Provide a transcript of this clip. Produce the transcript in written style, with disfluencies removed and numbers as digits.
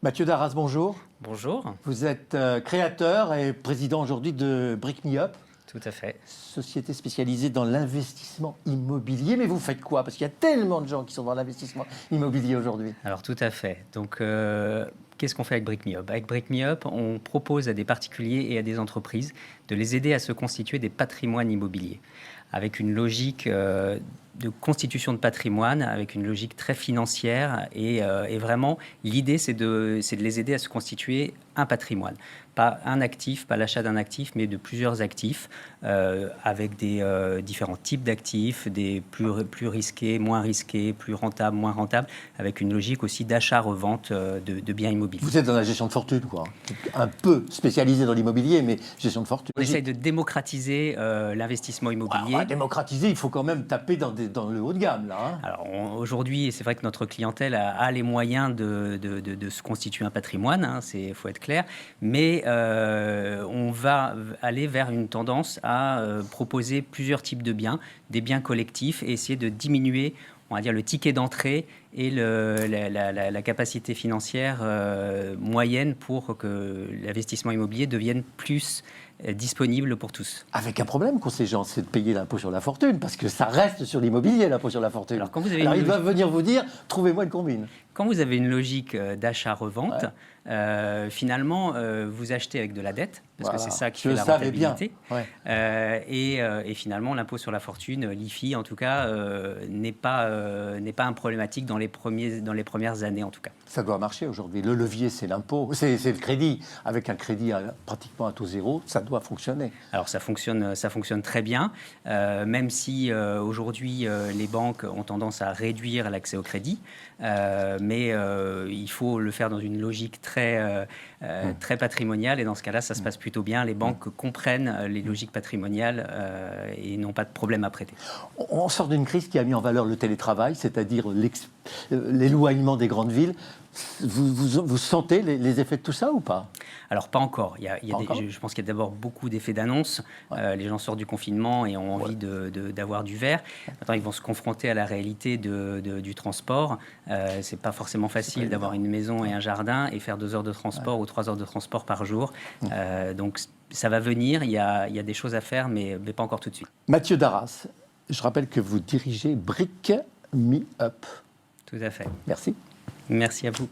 Mathieu Darras, bonjour. Bonjour. Vous êtes créateur et président aujourd'hui de Brick Me Up. Tout à fait. Société spécialisée dans l'investissement immobilier. Mais vous faites quoi? Parce qu'il y a tellement de gens qui sont dans l'investissement immobilier aujourd'hui. Alors tout à fait. Donc qu'est-ce qu'on fait avec Brick Me Up? Avec Brick Me Up, on propose à des particuliers et à des entreprises de les aider à se constituer des patrimoines immobiliers avec une logique de constitution de patrimoine, avec une logique très financière et vraiment l'idée c'est de les aider à se constituer un patrimoine. Pas un actif, pas l'achat d'un actif, mais de plusieurs actifs avec des différents types d'actifs, des plus risqués, moins risqués, plus rentables, moins rentables, avec une logique aussi d'achat-revente de biens immobiliers. Vous êtes dans la gestion de fortune, quoi. Un peu spécialisé dans l'immobilier, mais gestion de fortune. On essaye de démocratiser l'investissement immobilier. Alors, démocratiser, il faut quand même taper dans le haut de gamme, là. Hein. Alors aujourd'hui, c'est vrai que notre clientèle a les moyens de se constituer un patrimoine, il faut être clair, mais on va aller vers une tendance à proposer plusieurs types de biens, des biens collectifs, et essayer de diminuer, on va dire, le ticket d'entrée et la capacité financière moyenne pour que l'investissement immobilier devienne plus disponible pour tous. Avec un problème qu'ont ces gens, c'est de payer l'impôt sur la fortune, parce que ça reste sur l'immobilier, l'impôt sur la fortune. Alors ils doivent venir vous dire, trouvez-moi une combine. Quand vous avez une logique d'achat-revente, finalement, vous achetez avec de la dette, parce que c'est ça qui fait la rentabilité. Ouais. Et finalement, l'impôt sur la fortune, l'IFI, en tout cas, n'est pas un problématique dans les premières années, en tout cas. Ça doit marcher aujourd'hui. Le levier, c'est l'impôt, c'est le crédit. Avec un crédit pratiquement à taux zéro, ça doit fonctionner. Alors ça fonctionne très bien, même si aujourd'hui les banques ont tendance à réduire l'accès au crédit, mais il faut le faire dans une logique très patrimoniale, et dans ce cas-là, ça se passe plutôt bien. Les banques comprennent les logiques patrimoniales et n'ont pas de problème à prêter. On sort d'une crise qui a mis en valeur le télétravail, c'est-à-dire l'éloignement des grandes villes. Vous sentez les effets de tout ça ou pas? Alors pas encore. Je pense qu'il y a d'abord beaucoup d'effets d'annonce. Les gens sortent du confinement et ont envie d'avoir du vert. Maintenant, ils vont se confronter à la réalité du transport. C'est pas forcément facile d'avoir une maison et un jardin et faire 2 heures de transport ou 3 heures de transport par jour. Donc ça va venir. Il y a des choses à faire, mais pas encore tout de suite. Mathieu Darras, je rappelle que vous dirigez Brick Me Up. Tout à fait. Merci. Merci à vous.